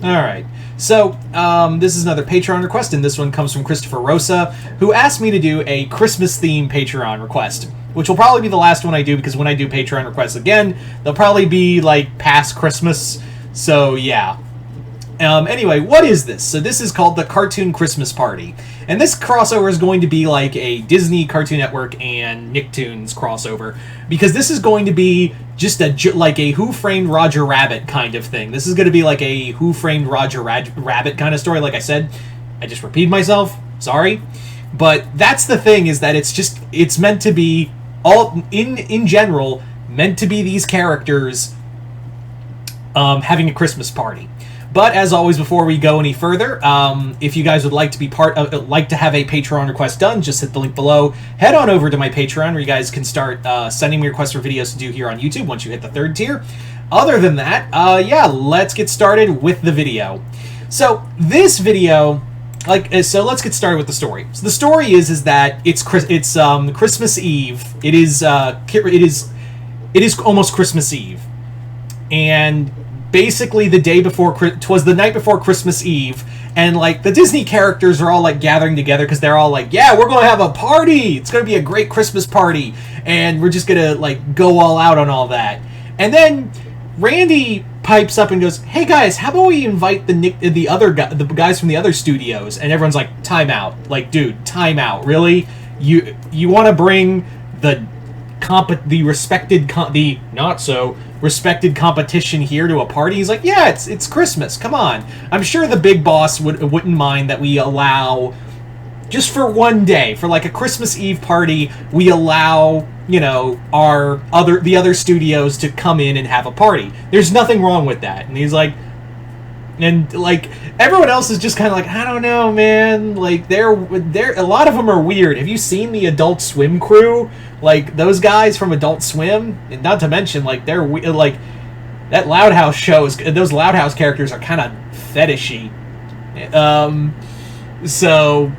Alright, so this is another Patreon request, and this one comes from Christopher Rosa, who asked me to do a Christmas-themed Patreon request, which will probably be the last one I do, because when I do Patreon requests again, they'll probably be, like, past Christmas, so yeah. Anyway, what is this? So this is called the Cartoon Christmas Party. And this crossover is going to be like a Disney, Cartoon Network, and Nicktoons crossover. Because this is going to be just like a Who Framed Roger Rabbit kind of thing. This is going to be like a Who Framed Roger Rabbit kind of story. Like I said, I just repeated myself. Sorry. But that's the thing, is that it's meant to be, all in general, meant to be these characters having a Christmas party. But as always, before we go any further, if you guys would like to be like to have a Patreon request done, just hit the link below. Head on over to my Patreon, where you guys can start sending me requests for videos to do here on YouTube once you hit the 3rd tier. Other than that, yeah, let's get started with the video. So this video, so let's get started with the story. So the story is that it's Christmas Eve. It is almost Christmas Eve, and basically the night before Christmas Eve, and like the Disney characters are all like gathering together because they're all like, yeah, we're gonna have a party, it's gonna be a great Christmas party, and we're just gonna like go all out on all that. And then Randy pipes up and goes, hey guys, how about we invite the guys from the other studios? And everyone's like, time out. Like, dude, time out. Really? You want to bring the not so respected competition here to a party? He's like, yeah, it's Christmas, come on. I'm sure the big boss wouldn't mind that we allow, just for one day, for like a Christmas Eve party, we allow, you know, the other studios to come in and have a party. There's nothing wrong with that. And he's like, and like everyone else is just kind of like, I don't know, man. Like they're a lot of them are weird. Have you seen the Adult Swim crew? Like those guys from Adult Swim, and not to mention like they're like that Loud House shows. Those Loud House characters are kind of fetishy. So,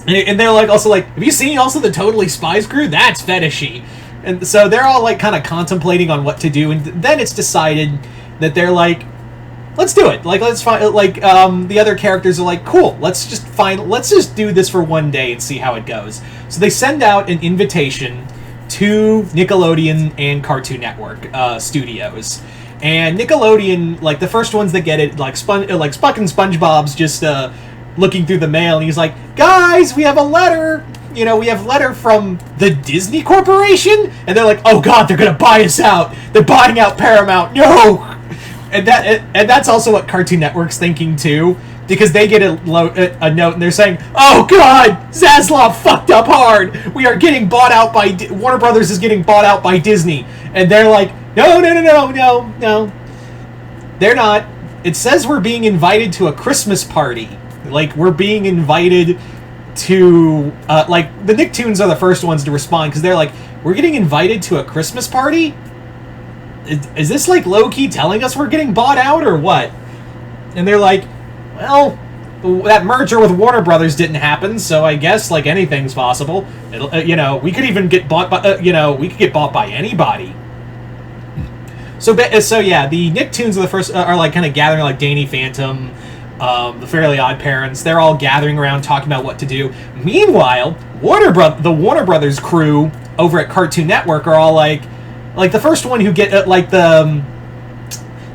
and they're like also like, have you seen also the Totally Spies crew? That's fetishy. And so they're all like kind of contemplating on what to do, and then it's decided that they're like, let's do it. Like, let's find, like, the other characters are like, cool, let's just do this for one day and see how it goes. So they send out an invitation to Nickelodeon and Cartoon Network studios. And Nickelodeon, like, the first ones that get it, like Spuck and SpongeBob's just looking through the mail, and he's like, guys, we have a letter. You know, we have a letter from the Disney Corporation? And they're like, oh god, they're gonna buy us out. They're buying out Paramount. No! And that's also what Cartoon Network's thinking too, because they get a note and they're saying, "Oh God, Zaslav fucked up hard. We are getting bought out by Warner Brothers is getting bought out by Disney." And they're like, "No, they're not. It says we're being invited to a Christmas party. Like we're being invited to like the Nicktoons are the first ones to respond because they're like, we're getting invited to a Christmas party." Is this like low-key telling us we're getting bought out or what? And they're like, well, that merger with Warner Brothers didn't happen, so I guess like anything's possible. You know, we could even get bought by, we could get bought by anybody. So yeah, the Nicktoons are the first, are like kind of gathering, like Danny Phantom, the Fairly Odd Parents. They're all gathering around talking about what to do. Meanwhile, the Warner Brothers crew over at Cartoon Network are all like the first one who get the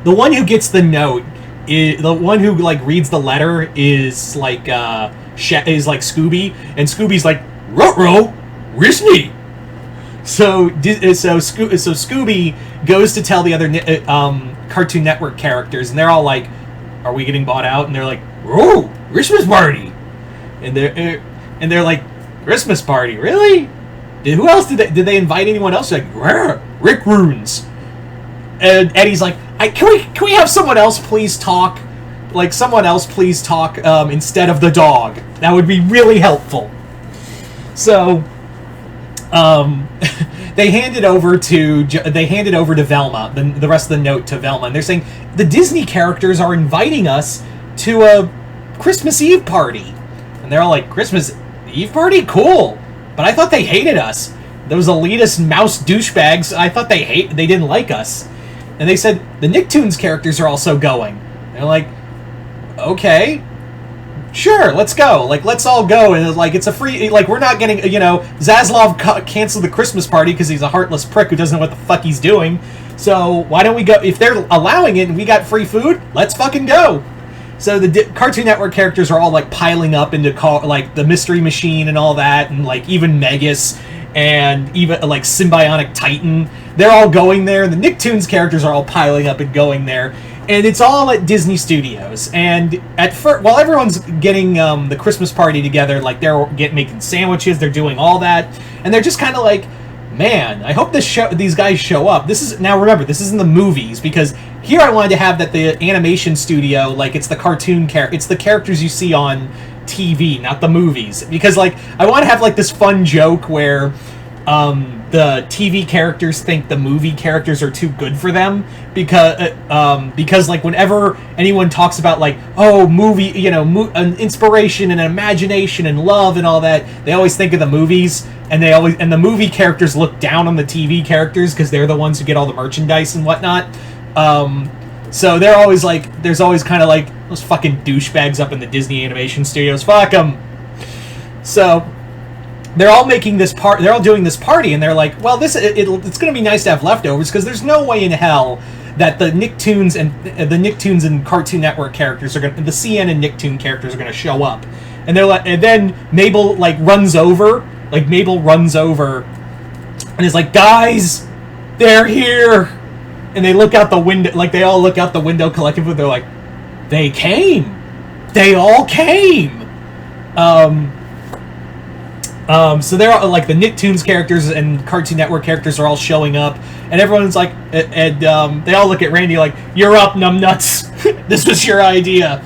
one who gets the note, is the one who like reads the letter is like Scooby, and Scooby's like, ruh-roh, Disney. So Scooby goes to tell the other Cartoon Network characters, and they're all like, are we getting bought out? And they're like, oh, Christmas party. And they're like, Christmas party, really? Who else did they invite anyone else? Like, Rick Runes. And Eddie's like, can we have someone else please talk? Like, someone else please talk instead of the dog. That would be really helpful. So, they hand it over to Velma, the rest of the note to Velma, and they're saying, the Disney characters are inviting us to a Christmas Eve party. And they're all like, Christmas Eve party? Cool. But I thought they hated us. Those elitist mouse douchebags, I thought they didn't like us. And they said, the Nicktoons characters are also going. They're like, okay, sure, let's go. Like, let's all go. And like, it's a free, like, we're not getting, Zaslav canceled the Christmas party because he's a heartless prick who doesn't know what the fuck he's doing. So why don't we go? If they're allowing it and we got free food, let's fucking go. So the Cartoon Network characters are all like piling up into like the Mystery Machine and all that, and like even Megas and even like Symbionic Titan. They're all going there, and the Nicktoons characters are all piling up and going there. And it's all at Disney Studios. And at first, while everyone's getting the Christmas party together, like they're making sandwiches, they're doing all that, and they're just kind of like, man, I hope these guys show up. Now remember, this is in the movies, because here I wanted to have that the animation studio, like it's the cartoon it's the characters you see on TV, not the movies. Because like I want to have like this fun joke where the TV characters think the movie characters are too good for them, because like whenever anyone talks about like, oh, movie, an inspiration and imagination and love and all that, they always think of the movies, and the movie characters look down on the TV characters because they're the ones who get all the merchandise and whatnot. So they're always like, there's always kind of like those fucking douchebags up in the Disney animation studios. Fuck them. So they're all making this they're all doing this party, and they're like, well, it's going to be nice to have leftovers, because there's no way in hell that the Nicktoons and Cartoon Network characters the CN and Nicktoon characters are going to show up. And they're like, and then Mabel runs over and is like, guys, they're here. And they look out the window, like they all look out the window collectively. They're like, they came. They all came. So they're all, like, the Nicktoons characters and Cartoon Network characters are all showing up, and everyone's like, and they all look at Randy like, you're up, numbnuts. This was your idea.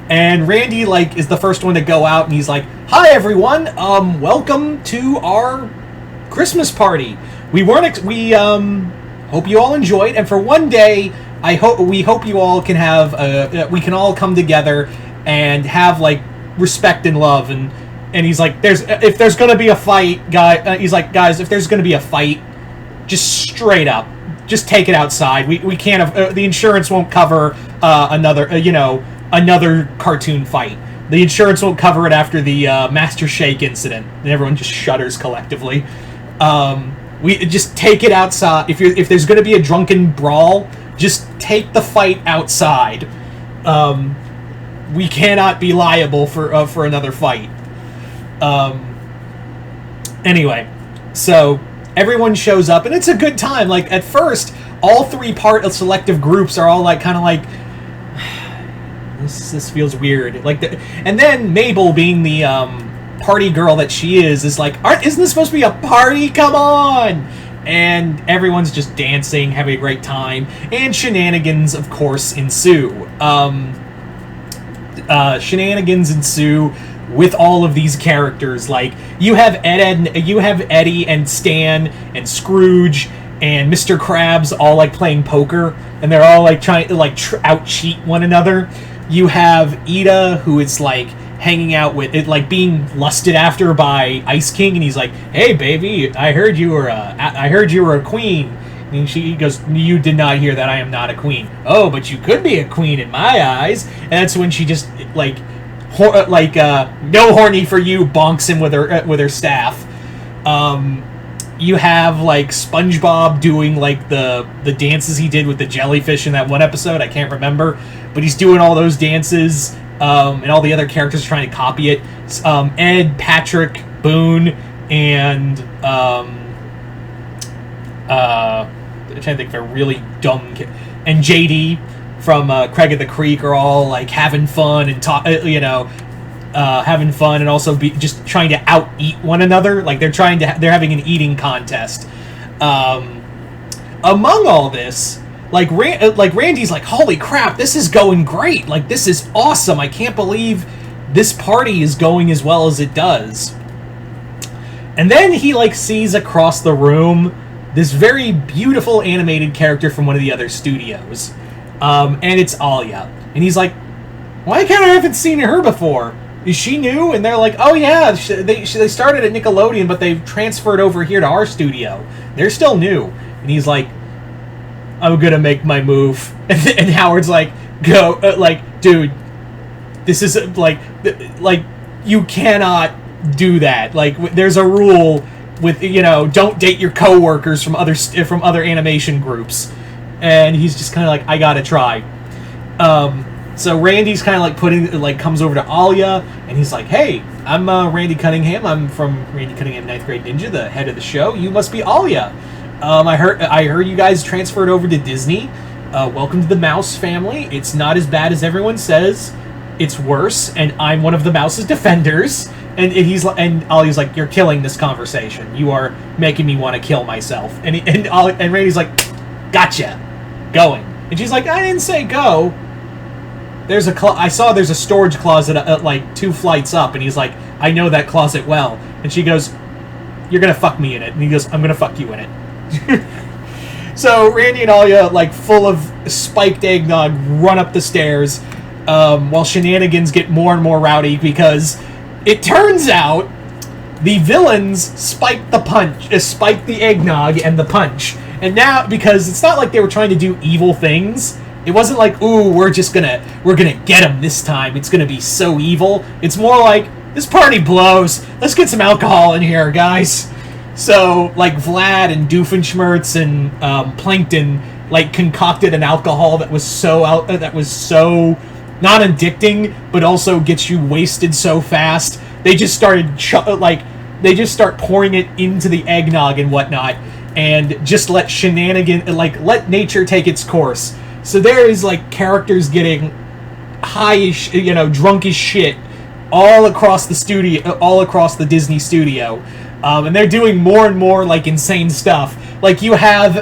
And Randy is the first one to go out, and he's like, hi everyone, welcome to our Christmas party. We hope you all enjoyed, and for one day, we hope you all can have we can all come together and have respect and love. And he's like, if there's gonna be a fight, guys, if there's gonna be a fight, just straight up, just take it outside. We can't the insurance won't cover another cartoon fight. The insurance won't cover it after the Master Shake incident, and everyone just shudders collectively. We just take it outside. If there's going to be a drunken brawl, just take the fight outside. We cannot be liable for another fight. Anyway, so everyone shows up, and it's a good time. Like, at first, all three selective groups are all this feels weird. And then Mabel, being the party girl that she is like, isn't this supposed to be a party? Come on! And everyone's just dancing, having a great time, and shenanigans, of course, ensue. Shenanigans ensue with all of these characters. Like, you have Eddie and Stan and Scrooge and Mr. Krabs all playing poker, and they're all trying to out cheat one another. You have Ida, who is hanging out with it, being lusted after by Ice King, and he's like, "Hey, baby, I heard you were a queen." And she goes, "You did not hear that. I am not a queen." "Oh, but you could be a queen in my eyes." And that's when she just no horny for you, bonks him with her staff. You have SpongeBob doing the dances he did with the jellyfish in that one episode. I can't remember, but he's doing all those dances, and all the other characters are trying to copy it. Ed, Patrick, Boone, and I'm trying to think of a really dumb and JD from Craig of the Creek are all having fun and having fun, and also just trying to out-eat one another. They're having an eating contest. Among all this, Randy's holy crap, this is going great. This is awesome. I can't believe this party is going as well as it does. And then he sees across the room this very beautiful animated character from one of the other studios. And it's Alia. And he's like, why can't I haven't seen her before? Is she new? And they're like, oh yeah, they started at Nickelodeon, but they've transferred over here to our studio. They're still new. And he's like, I'm gonna make my move. And Howard's like, go, dude, this is, you cannot do that. Like, there's a rule with, don't date your coworkers from other animation groups. And he's just kind of like, I gotta try. So Randy's kind of like comes over to Alia, and he's like, hey, I'm Randy Cunningham. I'm from Randy Cunningham 9th Grade Ninja, the head of the show. You must be Alia. I heard you guys transferred over to Disney. Welcome to the Mouse family. It's not as bad as everyone says. It's worse, and I'm one of the Mouse's defenders. And Alia's like, you're killing this conversation. You are making me want to kill myself. And Randy's like, gotcha, going. And she's like, I didn't say go. I saw there's a storage closet like 2 flights up, and he's like, I know that closet well. And she goes, you're gonna fuck me in it. And he goes, I'm gonna fuck you in it. So Randy and Alia, like full of spiked eggnog, run up the stairs, while shenanigans get more and more rowdy, because it turns out the villains spiked the eggnog and the punch. And now, because it's not like they were trying to do evil things, it wasn't like, ooh, we're gonna get him this time, it's gonna be so evil. It's more like, this party blows, let's get some alcohol in here, guys. So, like, Vlad and Doofenshmirtz and Plankton, like, concocted an alcohol that was so not addicting, but also gets you wasted so fast. They just started start pouring it into the eggnog and whatnot, and just let let nature take its course. So there is, like, characters getting high as drunk as shit all across the studio, all across the Disney studio. And they're doing more and more, like, insane stuff. Like, you have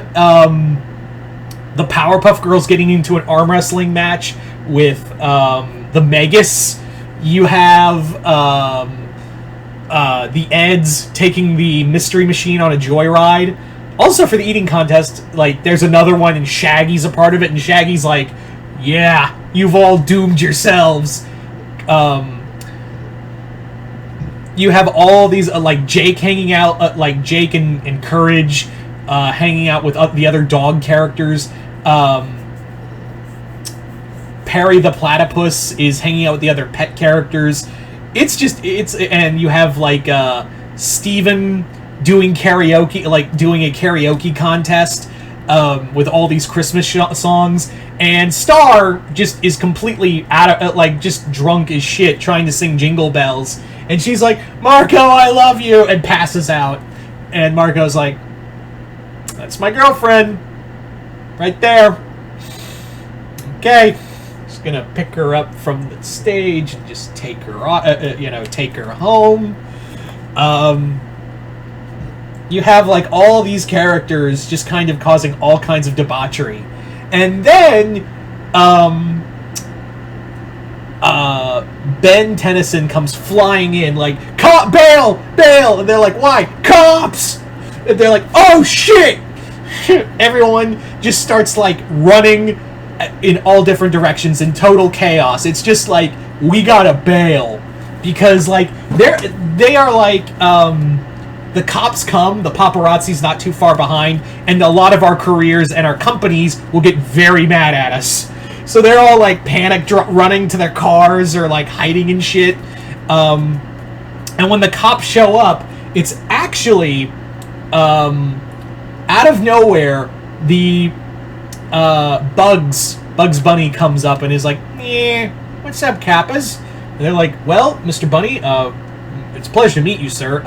the Powerpuff Girls getting into an arm wrestling match with the Megas. You have the Eds taking the Mystery Machine on a joyride. Also, for the eating contest, like, there's another one, and Shaggy's a part of it, and Shaggy's like, yeah, you've all doomed yourselves. You have all these, like, Jake hanging out, like, Jake and Courage hanging out with the other dog characters. Perry the Platypus is hanging out with the other pet characters. And you have, like, Steven doing karaoke, like, doing a karaoke contest with all these Christmas songs. And Star just is completely out of, like, just drunk as shit trying to sing Jingle Bells. And she's like, Marco, I love you, and passes out. And Marco's like, that's my girlfriend. Right there. Okay. Just gonna pick her up from the stage and just take her, take her home. You have, like, all these characters just kind of causing all kinds of debauchery. And then, Ben Tennyson comes flying in, like, bail! And they're like, why? Cops! And they're like, oh shit! Everyone just starts, like, running in all different directions in total chaos. It's just like, we gotta bail. Because, like, they are like, the cops come, the paparazzi's not too far behind, and a lot of our careers and our companies will get very mad at us. So they're all, like, panic running to their cars or, like, hiding and shit. And when the cops show up, it's actually, out of nowhere, the Bugs Bunny comes up and is like, yeah, what's up, Kappas? And they're like, well, Mr. Bunny, it's a pleasure to meet you, sir.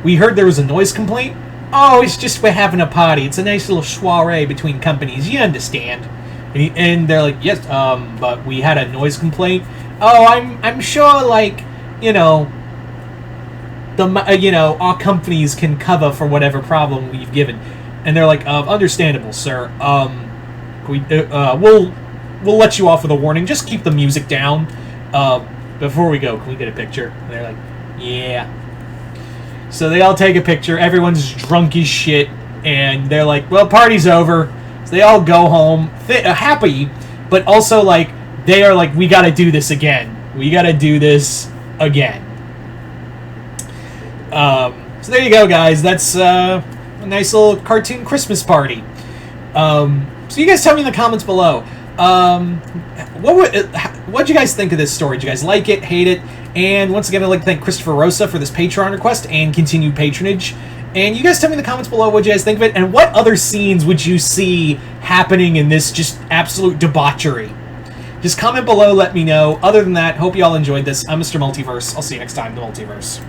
We heard there was a noise complaint. Oh, it's just we're having a party. It's a nice little soiree between companies. You understand. And they're like, yes, but we had a noise complaint. Oh, I'm sure, like, our companies can cover for whatever problem we've given. And they're like, understandable, sir. We'll let you off with a warning. Just keep the music down. Before we go, can we get a picture? And they're like, yeah. So they all take a picture. Everyone's drunk as shit. And they're like, well, party's over. So they all go home happy, but also, like, they are like, we gotta do this again. We gotta do this again. So there you go, guys. That's a nice little cartoon Christmas party. So you guys tell me in the comments below. What'd you guys think of this story? Did you guys like it, hate it? And once again, I'd like to thank Christopher Rosa for this Patreon request and continued patronage. And you guys tell me in the comments below what you guys think of it, and what other scenes would you see happening in this just absolute debauchery? Just comment below, let me know. Other than that, hope you all enjoyed this. I'm Mr. Multiverse. I'll see you next time in the Multiverse.